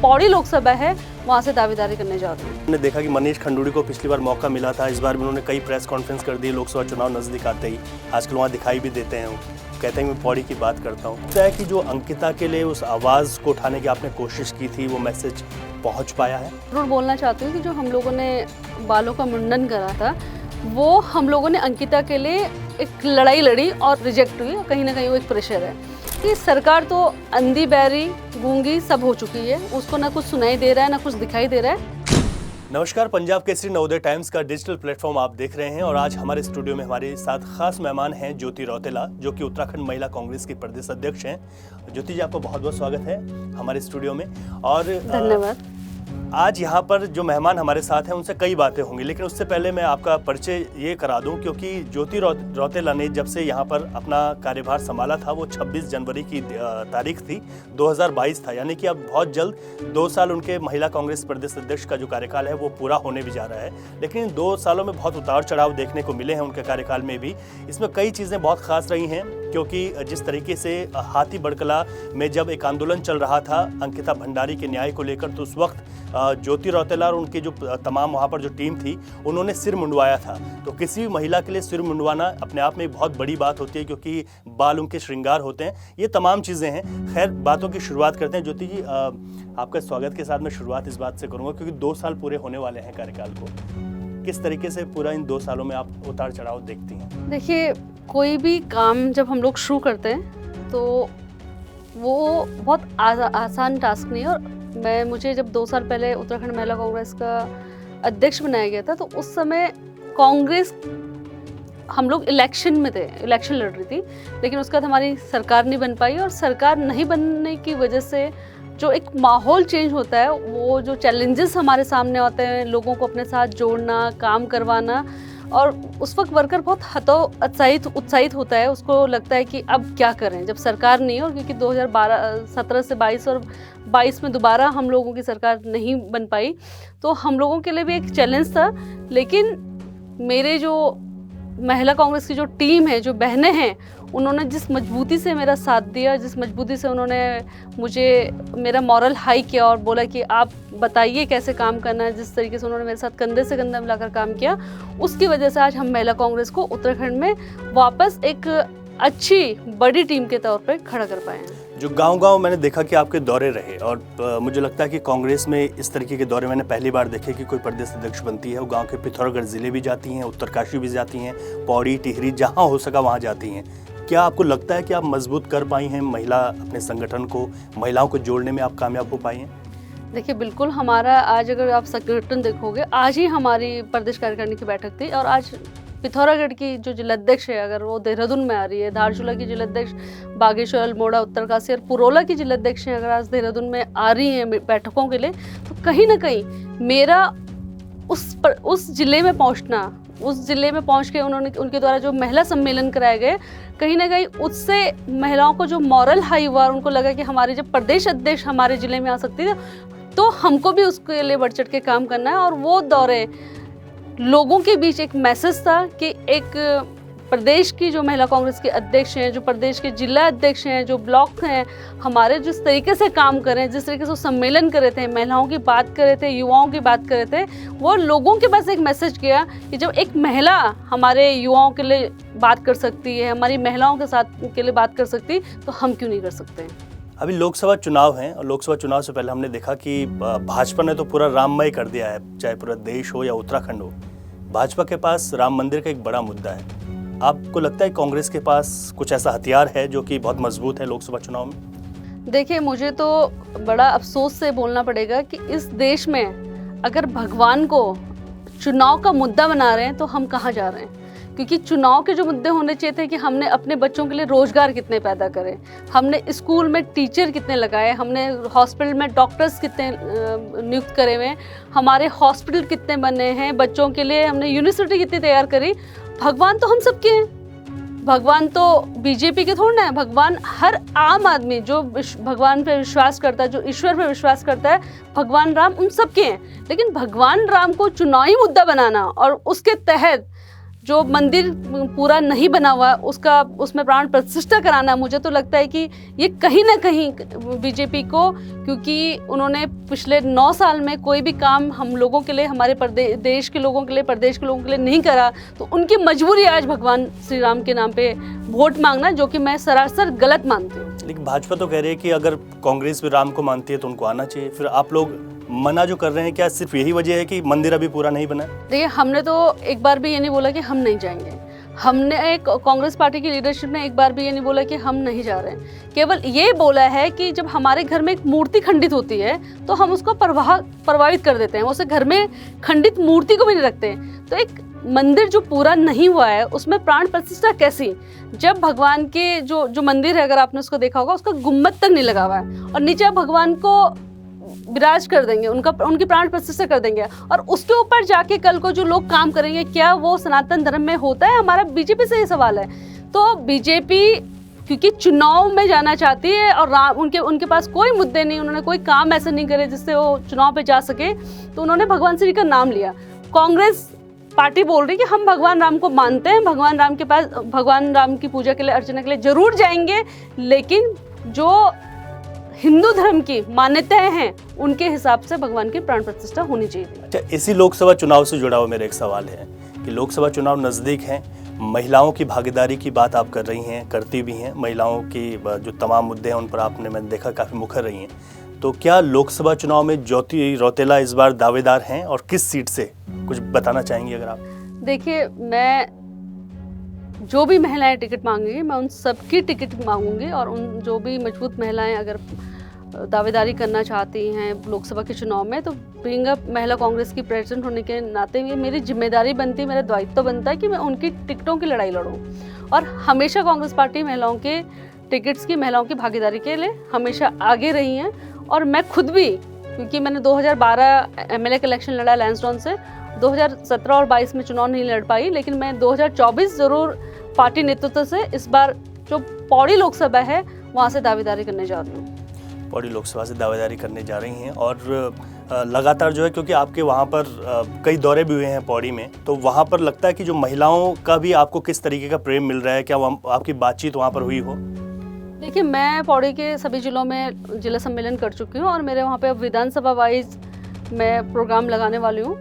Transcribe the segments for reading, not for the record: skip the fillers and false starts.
पौड़ी लोकसभा है वहाँ से दावेदारी करने जा रही हूँ। हमने देखा कि मनीष खंडूड़ी को पिछली बार मौका मिला था, इस बार भी उन्होंने कई प्रेस कॉन्फ्रेंस कर दी लोकसभा चुनाव नज़दीक आते ही। आजकल वहाँ दिखाई भी देते हैं, वो कहते हैं मैं पौड़ी की बात करता हूँ। लगता है कि जो अंकिता के लिए उस आवाज़ को उठाने की आपने कोशिश की थी, वो मैसेज पहुँच पाया है? जरूर बोलना चाहती हूँ कि जो हम लोगों ने बालों का मुंडन करा था, वो हम लोगों ने अंकिता के लिए एक लड़ाई लड़ी और रिजेक्ट हुई। कहीं ना कहीं वो एक प्रेशर है कि सरकार तो अंधी बहरी गूंगी सब हो चुकी है, उसको ना कुछ सुनाई दे रहा है ना कुछ दिखाई दे रहा है। नमस्कार, पंजाब केसरी नवोदय टाइम्स का डिजिटल प्लेटफॉर्म आप देख रहे हैं और आज हमारे स्टूडियो में हमारे साथ खास मेहमान हैं ज्योति रौतेला, जो कि उत्तराखंड महिला कांग्रेस की प्रदेश अध्यक्ष हैं। ज्योति जी, आपका बहुत बहुत स्वागत है हमारे स्टूडियो में। और धन्यवाद। आज यहाँ पर जो मेहमान हमारे साथ हैं उनसे कई बातें होंगी, लेकिन उससे पहले मैं आपका परिचय ये करा दूं, क्योंकि ज्योति रौतेला ने जब से यहाँ पर अपना कार्यभार संभाला था, वो 26 जनवरी की तारीख थी, 2022 था, यानी कि अब बहुत जल्द 2 साल उनके महिला कांग्रेस प्रदेश अध्यक्ष का जो कार्यकाल है वो पूरा होने भी जा रहा है। लेकिन इन 2 सालों में बहुत उतार चढ़ाव देखने को मिले हैं उनके कार्यकाल में भी। इसमें कई चीज़ें बहुत खास रही हैं, क्योंकि जिस तरीके से हाथी बड़कला में जब एक आंदोलन चल रहा था अंकिता भंडारी के न्याय को लेकर, तो उस वक्त ज्योति रौतेला और उनकी जो तमाम वहाँ पर जो टीम थी उन्होंने सिर मुंडवाया था। तो किसी भी महिला के लिए सिर मुंडवाना अपने आप में एक बहुत बड़ी बात होती है, क्योंकि बाल उनके श्रृंगार होते हैं, ये तमाम चीज़ें हैं। खैर, बातों की शुरुआत करते हैं। ज्योति जी, आपका स्वागत के साथ मैं शुरुआत इस बात से करूँगा, क्योंकि 2 साल पूरे होने वाले हैं कार्यकाल को। किस तरीके से पूरा इन 2 सालों में आप उतार चढ़ाव देखती हैं? देखिए, कोई भी काम जब हम लोग शुरू करते हैं तो वो बहुत आसान टास्क नहीं है। और मुझे जब 2 साल पहले उत्तराखंड महिला कांग्रेस का अध्यक्ष बनाया गया था, तो उस समय कांग्रेस हम लोग इलेक्शन में थे, इलेक्शन लड़ रही थी, लेकिन उसके बाद हमारी सरकार नहीं बन पाई। और सरकार नहीं बनने की वजह से जो एक माहौल चेंज होता है, वो जो चैलेंजेस हमारे सामने आते हैं, लोगों को अपने साथ जोड़ना, काम करवाना, और उस वक्त वर्कर बहुत उत्साहित होता है। उसको लगता है कि अब क्या करें जब सरकार नहीं हो, क्योंकि 2017 से 22 और 22 में दोबारा हम लोगों की सरकार नहीं बन पाई, तो हम लोगों के लिए भी एक चैलेंज था। लेकिन मेरे जो महिला कांग्रेस की जो टीम है, जो बहनें हैं, उन्होंने जिस मजबूती से मेरा साथ दिया, जिस मजबूती से उन्होंने मुझे मेरा मॉरल हाई किया और बोला कि आप बताइए कैसे काम करना है, जिस तरीके से उन्होंने मेरे साथ कंधे से कंधा मिलाकर काम किया, उसकी वजह से आज हम महिला कांग्रेस को उत्तराखंड में वापस एक अच्छी बड़ी टीम के तौर पर खड़ा कर पाए हैं। जो गांव-गांव मैंने देखा कि आपके दौरे रहे, और मुझे लगता है कि कांग्रेस में इस तरीके के दौरे मैंने पहली बार देखे कि कोई प्रदेश अध्यक्ष बनती है। वो गांव के पिथौरागढ़ ज़िले भी जाती हैं, उत्तरकाशी भी जाती हैं, पौड़ी, टिहरी, जहां हो सका वहां जाती हैं। क्या आपको लगता है कि आप मजबूत कर पाई हैं महिला अपने संगठन को, महिलाओं को जोड़ने में आप कामयाब हो पाई हैं? देखिए, बिल्कुल। हमारा आज अगर आप संगठन देखोगे, आज ही हमारी प्रदेश कार्यकारिणी की बैठक थी, और आज पिथौरागढ़ की जो जिलाध्यक्ष है, अगर वो देहरादून में आ रही है, धारचूला की जिलाध्यक्ष बागेश्वर, अल्मोड़ा, उत्तरकाशी और पुरोला की जिलाध्यक्ष हैं, अगर आज देहरादून में आ रही हैं बैठकों के लिए, तो कहीं ना कहीं मेरा उस जिले में पहुंचना, उस जिले में पहुंच के उनके द्वारा जो महिला सम्मेलन कराए गए, कहीं ना कहीं उससे महिलाओं को जो मॉरल हाई हुआ, और उनको लगा कि हमारी जब प्रदेश अध्यक्ष हमारे जिले में आ सकती है, तो हमको भी उसके लिए बढ़ चढ़ के काम करना है। और वो दौरे लोगों के बीच एक मैसेज था कि एक प्रदेश की जो महिला कांग्रेस के अध्यक्ष हैं, जो प्रदेश के जिला अध्यक्ष हैं, जो ब्लॉक हैं, हमारे जिस तरीके से काम करें, जिस तरीके से सम्मेलन कर रहे थे, महिलाओं की बात कर रहे थे, युवाओं की बात कर रहे थे, वो लोगों के पास एक मैसेज गया कि जब एक महिला हमारे युवाओं के लिए बात कर सकती है, हमारी महिलाओं के साथ के लिए बात कर सकती, तो हम क्यों नहीं कर सकते। अभी लोकसभा चुनाव हैं, और लोकसभा चुनाव से पहले हमने देखा कि भाजपा ने तो पूरा राममय कर दिया है, चाहे पूरा देश हो या उत्तराखंड हो। भाजपा के पास राम मंदिर का एक बड़ा मुद्दा है। आपको लगता है कांग्रेस के पास कुछ ऐसा हथियार है जो कि बहुत मजबूत है लोकसभा चुनाव में? देखिए, मुझे तो बड़ा अफसोस से बोलना पड़ेगा कि इस देश में अगर भगवान को चुनाव का मुद्दा बना रहे हैं, तो हम कहाँ जा रहे हैं। क्योंकि चुनाव के जो मुद्दे होने चाहिए थे कि हमने अपने बच्चों के लिए रोजगार कितने पैदा करे, हमने स्कूल में टीचर कितने लगाए, हमने हॉस्पिटल में डॉक्टर्स कितने नियुक्त करे हुए, हमारे हॉस्पिटल कितने बने हैं बच्चों के लिए, हमने यूनिवर्सिटी कितनी तैयार करी। भगवान तो हम सबके हैं, भगवान तो बीजेपी के थोड़ा है। भगवान हर आम आदमी जो भगवान पे विश्वास करता है, जो ईश्वर पे विश्वास करता है, भगवान राम उन सबके हैं। लेकिन भगवान राम को चुनावी मुद्दा बनाना और उसके तहत जो मंदिर पूरा नहीं बना हुआ उसका उसमें प्राण प्रतिष्ठा कराना, मुझे तो लगता है कि ये कहीं ना कहीं बीजेपी को, क्योंकि उन्होंने पिछले 9 साल में कोई भी काम हम लोगों के लिए, हमारे देश के लोगों के लिए, प्रदेश के लोगों के लिए नहीं करा, तो उनकी मजबूरी आज भगवान श्री राम के नाम पे वोट मांगना, जो कि मैं सरासर गलत मानती हूँ। लेकिन भाजपा तो कह रही है कि अगर कांग्रेस भी राम को मानती है तो उनको आना चाहिए, फिर आप लोग मना जो कर रहे हैं, क्या सिर्फ यही वजह है कि मंदिर अभी पूरा नहीं बना? देखिए, हमने तो एक बार भी ये नहीं बोला कि हम नहीं जाएंगे। हमने कांग्रेस पार्टी की लीडरशिप ने एक बार भी ये नहीं बोला कि हम नहीं जा रहे हैं। केवल ये बोला है कि जब हमारे घर में एक मूर्ति खंडित होती है तो हम उसको प्रभावित कर देते हैं, उसे घर में खंडित मूर्ति को भी नहीं रखते। तो एक मंदिर जो पूरा नहीं हुआ है उसमें प्राण प्रतिष्ठा कैसी, जब भगवान के जो मंदिर है, अगर आपने उसको देखा होगा, उसका गुम्बद तक नहीं लगा हुआ है और नीचे आप भगवान को विराज कर देंगे, उनकी प्राण प्रतिष्ठा कर देंगे, और उसके ऊपर जाके कल को जो लोग काम करेंगे, क्या वो सनातन धर्म में होता है? हमारा बीजेपी से ये सवाल है। तो बीजेपी क्योंकि चुनाव में जाना चाहती है और उनके पास कोई मुद्दे नहीं, उन्होंने कोई काम ऐसे नहीं करे जिससे वो चुनाव पे जा सके, तो उन्होंने भगवान श्री का नाम लिया। कांग्रेस पार्टी बोल रही है कि हम भगवान राम को मानते हैं, भगवान राम के पास, भगवान राम की पूजा के लिए, अर्चना के लिए जरूर जाएंगे, लेकिन जो हिंदू धर्म की मान्यताएं हैं उनके हिसाब से भगवान की प्राण प्रतिष्ठा होनी चाहिए। अच्छा, इसी लोकसभा चुनाव से जुड़ा हुआ मेरा एक सवाल है कि लोकसभा चुनाव नज़दीक हैं, महिलाओं की भागीदारी की बात आप कर रही हैं, करती भी हैं, महिलाओं की जो तमाम मुद्दे हैं उन पर आपने, मैंने देखा, काफ़ी मुखर रही हैं, तो क्या लोकसभा चुनाव में ज्योति रौतेला इस बार दावेदार हैं और किस सीट से, कुछ बताना चाहेंगी अगर आप? देखिए, मैं जो भी महिलाएं टिकट मांगेंगी मैं उन सबकी टिकट मांगूंगी, और उन जो भी मजबूत महिलाएं अगर दावेदारी करना चाहती हैं लोकसभा के चुनाव में, तो बीइंग महिला कांग्रेस की प्रेसिडेंट होने के नाते ये मेरी जिम्मेदारी बनती है, मेरा दायित्व बनता है कि मैं उनकी टिकटों की लड़ाई लड़ूं। और हमेशा कांग्रेस पार्टी महिलाओं के टिकट्स की, महिलाओं की भागीदारी के लिए हमेशा आगे रही हैं। और मैं खुद भी, क्योंकि मैंने 2012 MLA का इलेक्शन लड़ा लैंसडाउन से, 2017 और 22 में चुनाव नहीं लड़ पाई, लेकिन मैं 2024 ज़रूर पार्टी नेतृत्व से इस बार जो पौड़ी लोकसभा है वहाँ से दावेदारी करने जा रही हूँ। पौड़ी लोकसभा से दावेदारी करने जा रही हैं, और लगातार जो है, क्योंकि आपके वहाँ पर कई दौरे भी हुए हैं पौड़ी में, तो वहाँ पर लगता है कि जो महिलाओं का भी आपको किस तरीके का प्रेम मिल रहा है, क्या आपकी बातचीत वहाँ पर हुई हो? देखिए, मैं पौड़ी के सभी जिलों में जिला सम्मेलन कर चुकी हूँ और मेरे वहाँ पे अब विधानसभा वाइज मैं प्रोग्राम लगाने वाली हूँ।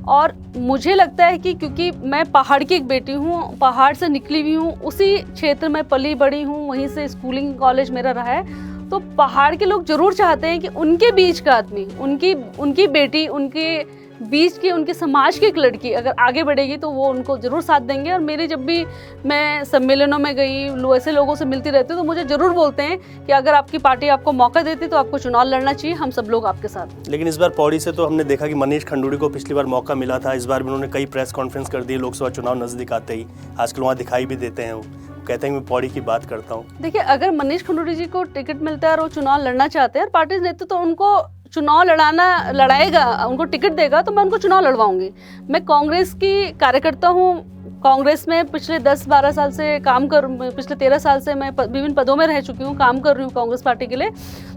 और मुझे लगता है कि क्योंकि मैं पहाड़ की एक बेटी हूँ, पहाड़ से निकली हुई हूँ, उसी क्षेत्र में पली बड़ी हूँ, वहीं से स्कूलिंग कॉलेज मेरा रहा है, तो पहाड़ के लोग जरूर चाहते हैं कि उनके बीच का आदमी, उनकी बेटी, उनके बीच की, उनके समाज की एक लड़की अगर आगे बढ़ेगी तो वो उनको जरूर साथ देंगे। और मेरे जब भी मैं सम्मेलनों में गई, ऐसे लोगों से मिलती रहती हूँ, तो मुझे जरूर बोलते हैं कि अगर आपकी पार्टी आपको मौका देती तो आपको चुनाव लड़ना चाहिए, हम सब लोग आपके साथ। लेकिन इस बार पौड़ी से तो हमने देखा कि मनीष खंडूड़ी को पिछली बार मौका मिला था, इस बार भी उन्होंने कई प्रेस कॉन्फ्रेंस कर दी लोकसभा चुनाव नजदीक आते ही, आजकल वहाँ दिखाई भी देते हैं, वो कहते हैं मैं पौड़ी की बात करता हूँ। देखिए, अगर मनीष खंडूड़ी जी को टिकट मिलता है और वो चुनाव लड़ना चाहते हैं, पार्टी नेतृत्व तो उनको चुनाव लड़ाएगा, उनको टिकट देगा, तो मैं उनको चुनाव लड़वाऊंगी। मैं कांग्रेस की कार्यकर्ता हूँ, कांग्रेस में पिछले 10-12 साल से पिछले 13 साल से मैं विभिन्न पदों में रह चुकी हूँ, काम कर रही हूँ कांग्रेस पार्टी के लिए।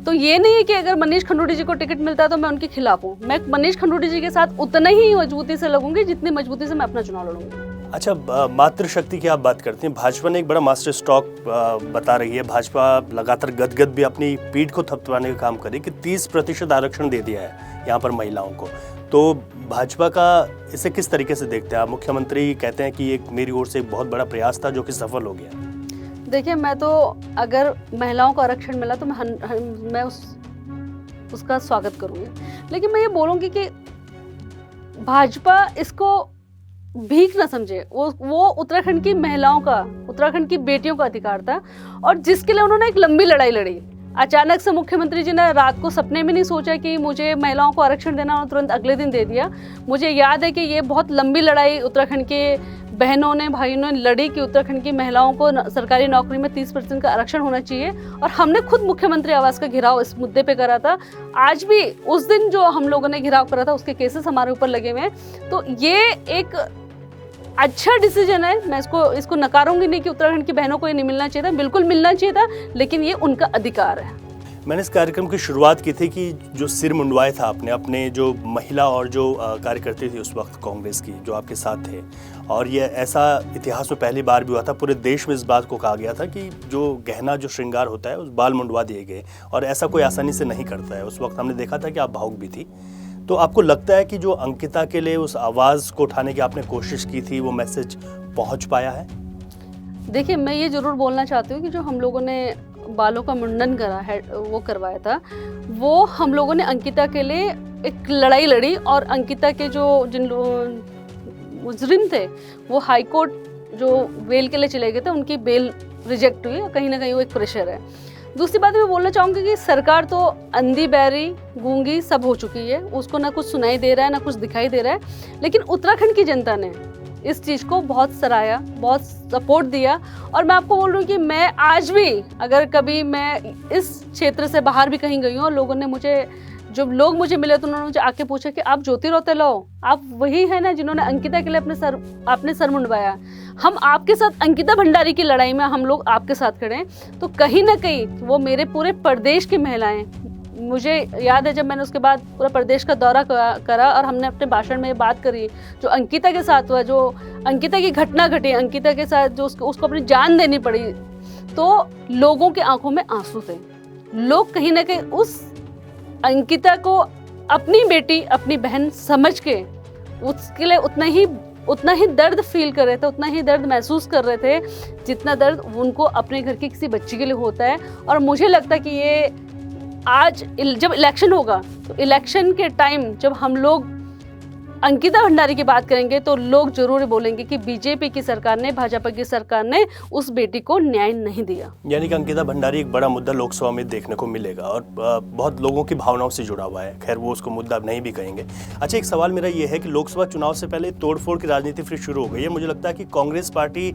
तो ये नहीं है कि अगर मनीष खंडूड़ी जी को टिकट मिलता है तो मैं उनके खिलाफ हूँ। मैं मनीष खंडूड़ी जी के साथ उतना ही मजबूती से लगूंगी जितनी मजबूती से मैं अपना चुनाव लड़ूंगी। अच्छा, मातृशक्ति की आप बात करती हैं, भाजपा ने एक बड़ा मास्टर स्ट्रोक बता रही है, भाजपा लगातार गदगद भी अपनी पीठ को थपथपाने का काम करे कि 30% आरक्षण दे दिया है यहाँ पर महिलाओं को, तो भाजपा का इसे किस तरीके से देखते हैं आप? मुख्यमंत्री कहते हैं कि ये मेरी ओर से एक बहुत बड़ा प्रयास था जो कि सफल हो गया। देखिए, मैं तो अगर महिलाओं को आरक्षण मिला तो मैं उसका स्वागत करूँगी, लेकिन मैं ये बोलूँगी कि भाजपा इसको भीख ना समझे। वो उत्तराखंड की महिलाओं का, उत्तराखंड की बेटियों का अधिकार था, और जिसके लिए उन्होंने एक लंबी लड़ाई लड़ी। अचानक से मुख्यमंत्री जी ने रात को सपने में नहीं सोचा कि मुझे महिलाओं को आरक्षण देना, और तुरंत अगले दिन दे दिया। मुझे याद है कि ये बहुत लंबी लड़ाई उत्तराखंड के बहनों ने, भाइयों ने लड़ी कि उत्तराखंड की महिलाओं को सरकारी नौकरी में 30% का आरक्षण होना चाहिए, और हमने खुद मुख्यमंत्री आवास का घेराव इस मुद्दे पे करा था। आज भी उस दिन जो हम लोगों ने घेराव करा था उसके केसेस हमारे ऊपर लगे हुए हैं। तो ये एक अच्छा डिसीजन है, मैं इसको नकारूंगी नहीं कि उत्तराखंड की बहनों को ये नहीं मिलना चाहिए था, बिल्कुल मिलना चाहिए था, लेकिन ये उनका अधिकार है। मैंने इस कार्यक्रम की शुरुआत की थी कि जो सिर मुंडवाए था आपने, अपने जो महिला और जो कार्यकर्ती थी उस वक्त कांग्रेस की, जो आपके साथ थे, और ये ऐसा इतिहास में पहली बार भी हुआ था, पूरे देश में इस बात को कहा गया था कि जो गहना जो श्रृंगार होता है उस बाल मुंडवा दिए गए, और ऐसा कोई आसानी से नहीं करता है। उस वक्त हमने देखा था कि आप भावुक भी थी। तो आपको लगता है कि जो अंकिता के लिए उस आवाज़ को उठाने की आपने कोशिश की थी, वो मैसेज पहुँच पाया है? देखिए, मैं ये ज़रूर बोलना चाहती हूँ कि जो हम लोगों ने बालों का मुंडन करा है, वो करवाया था, वो हम लोगों ने अंकिता के लिए एक लड़ाई लड़ी, और अंकिता के जो जिन मुजरिम थे वो हाई कोर्ट जो बेल के लिए चले गए थे, उनकी बेल रिजेक्ट हुई, और कहीं ना कहीं वो एक प्रेशर है। दूसरी बात मैं बोलना चाहूँगी कि सरकार तो अंधी बहरी गूंगी सब हो चुकी है, उसको ना कुछ सुनाई दे रहा है ना कुछ दिखाई दे रहा है, लेकिन उत्तराखंड की जनता ने इस चीज़ को बहुत सराहा, बहुत सपोर्ट दिया। और मैं आपको बोल रही हूँ कि मैं आज भी, अगर कभी मैं इस क्षेत्र से बाहर भी कहीं गई हूँ और लोगों ने मुझे, जब लोग मुझे मिले तो उन्होंने मुझे आके पूछा कि आप ज्योति रौतेला हो, आप वही है ना जिन्होंने अंकिता के लिए अपने सर मुंडवाया। हम आपके साथ अंकिता भंडारी की लड़ाई में हम लोग आपके साथ खड़े हैं। तो कहीं ना कहीं वो मेरे पूरे प्रदेश की महिलाएं, मुझे याद है जब मैंने उसके बाद पूरा प्रदेश का दौरा करा और हमने अपने भाषण में ये बात करी, जो अंकिता के साथ हुआ, जो अंकिता की घटना घटी, अंकिता के साथ जो उसको अपनी जान देनी पड़ी, तो लोगों की आंखों में आंसू थे। लोग कहीं ना कहीं उस अंकिता को अपनी बेटी, अपनी बहन समझ के उसके लिए उतना ही दर्द फील कर रहे थे, उतना ही दर्द महसूस कर रहे थे जितना दर्द उनको अपने घर की किसी बच्ची के लिए होता है। और मुझे लगता है कि ये आज जब इलेक्शन होगा, तो इलेक्शन के टाइम जब हम लोग अंकिता भंडारी की बात करेंगे तो लोग जरूर बोलेंगे कि बीजेपी की सरकार ने, भाजपा की सरकार ने उस बेटी को न्याय नहीं दिया। यानी कि अंकिता भंडारी एक बड़ा मुद्दा लोकसभा में देखने को मिलेगा, और बहुत लोगों की भावनाओं से जुड़ा हुआ है। खैर, वो उसको मुद्दा नहीं भी कहेंगे। अच्छा, एक सवाल मेरा ये है कि लोकसभा चुनाव से पहले तोड़फोड़ की राजनीति फिर शुरू हो गई है। मुझे लगता है कि कांग्रेस पार्टी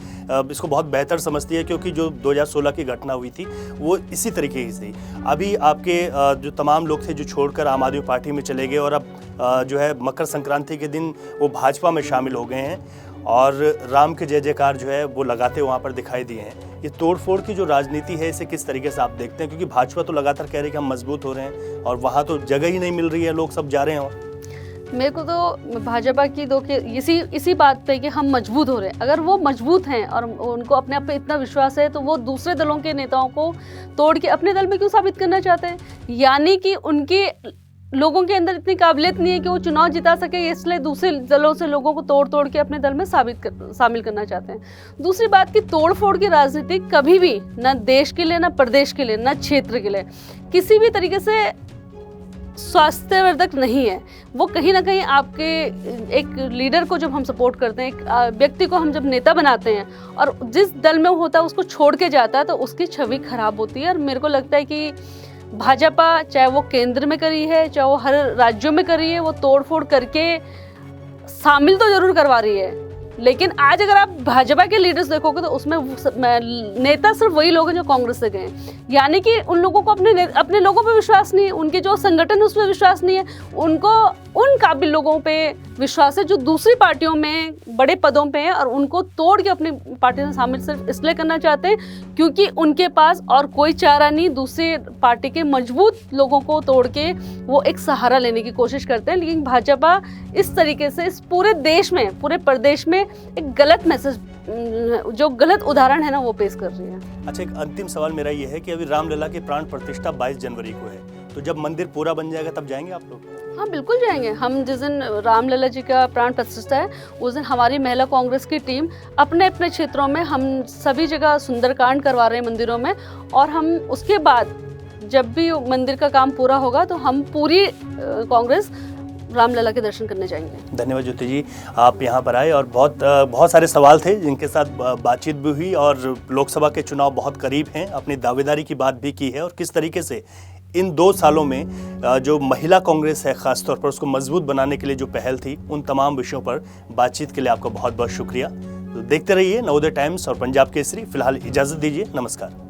इसको बहुत बेहतर समझती है, क्योंकि जो 2016 की घटना हुई थी वो इसी तरीके की थी। अभी आपके जो तमाम लोग थे जो छोड़कर आम आदमी पार्टी में चले गए, और अब जो है मकर संक्रांति के दिन वो भाजपा में शामिल हो गए हैं, और राम के जय जयकार जो है वो लगाते वहाँ पर दिखाई दिए हैं। ये तोड़फोड़ की जो राजनीति है, इसे किस तरीके से आप देखते हैं? क्योंकि भाजपा तो लगातार कह रही है कि हम मजबूत हो रहे हैं, और वहाँ तो जगह ही नहीं मिल रही है, लोग सब जा रहे हैं। मेरे को तो भाजपा की इसी बात पे कि हम मजबूत हो रहे हैं। अगर वो मजबूत हैं और उनको अपने आप पे इतना विश्वास है, तो वो दूसरे दलों के नेताओं को तोड़ के अपने दल में क्यों साबित करना चाहते हैं? यानी कि उनके लोगों के अंदर इतनी काबिलियत नहीं है कि वो चुनाव जिता सके, इसलिए दूसरे दलों से लोगों को तोड़ के अपने दल में शामिल करना चाहते हैं। दूसरी बात कि तोड़-फोड़ की राजनीति कभी भी ना देश के लिए, ना प्रदेश के लिए, ना क्षेत्र के लिए किसी भी तरीके से स्वास्थ्यवर्धक नहीं है। वो कहीं ना कहीं आपके एक लीडर को जब हम सपोर्ट करते हैं, एक व्यक्ति को हम जब नेता बनाते हैं और जिस दल में होता है उसको छोड़ के जाता है, तो उसकी छवि खराब होती है। और मेरे को लगता है कि भाजपा, चाहे वो केंद्र में करी है, चाहे वो हर राज्यों में करी है, वो तोड़फोड़ करके शामिल तो जरूर करवा रही है, लेकिन आज अगर आप भाजपा के लीडर्स देखोगे तो उसमें नेता सिर्फ वही लोग हैं जो कांग्रेस से गए। यानी कि उन लोगों को अपने लोगों पे विश्वास नहीं है, उनके जो संगठन है उस पर विश्वास नहीं है, उनको उन काबिल लोगों पे विश्वास है जो दूसरी पार्टियों में बड़े पदों पे हैं, और उनको तोड़ के अपनी पार्टी में शामिल सिर्फ इसलिए करना चाहते हैं क्योंकि उनके पास और कोई चारा नहीं, दूसरी पार्टी के मजबूत लोगों को तोड़ के वो एक सहारा लेने की कोशिश करते हैं। लेकिन भाजपा इस तरीके से इस पूरे देश में, पूरे प्रदेश में एक गलत मैसेज, जो गलत उदाहरण है ना, वो पेश कर रही है। अच्छा, एक अंतिम सवाल मेरा ये है कि अभी रामलला की प्राण प्रतिष्ठा 22 जनवरी को है, तो जब मंदिर पूरा बन जाएगा तब जाएंगे आप लोग? हाँ, बिल्कुल जाएंगे। हम जिस दिन रामलला जी का प्राण प्रतिष्ठा है, उस दिन हमारी महिला कांग्रेस की टीम अपने अपने क्षेत्रों में, हम सभी जगह सुंदरकांड करवा रहे हैं मंदिरों में, और हम उसके बाद जब भी मंदिर का काम पूरा होगा तो हम पूरी कांग्रेस रामलला के दर्शन करने जाएंगे। धन्यवाद ज्योति जी, आप यहाँ पर आए, और बहुत सारे सवाल थे जिनके साथ बातचीत भी हुई, और लोकसभा के चुनाव बहुत करीब हैं, अपनी दावेदारी की बात भी की है, और किस तरीके से इन 2 सालों में जो महिला कांग्रेस है खासतौर पर, उसको मजबूत बनाने के लिए जो पहल थी, उन तमाम विषयों पर बातचीत के लिए आपका बहुत बहुत शुक्रिया। तो देखते रहिए नवोदय टाइम्स और पंजाब केसरी। फिलहाल इजाज़त दीजिए, नमस्कार।